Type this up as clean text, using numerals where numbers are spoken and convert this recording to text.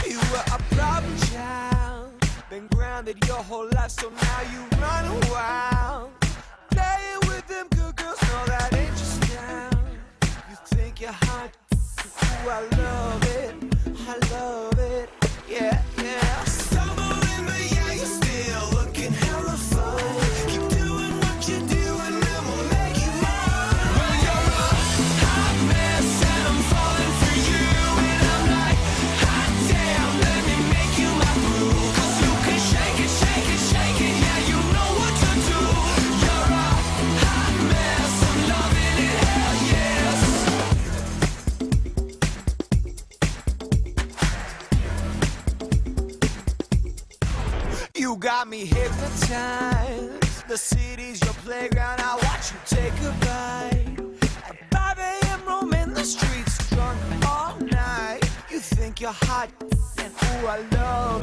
You were a problem child, been grounded your whole life, so now you run wild. Playing with them good girls, no, that ain't your style. You think you're hot, ooh, I love it, yeah, yeah. Stumbling, but yeah, you're still looking hella fun. Keep doing what you do and then we'll make you mine. Well, you're a hot mess and I'm falling for you, and I'm like, hot damn, let me make you my brew. 'Cause you can shake it, shake it, shake it, yeah, you know what to do. You're a hot mess, I'm loving it, hell yes. You got me hypnotized. The city's your playground, I watch you take a bite. At 5 a.m. roaming the streets, drunk all night. You think you're hot, and ooh, I love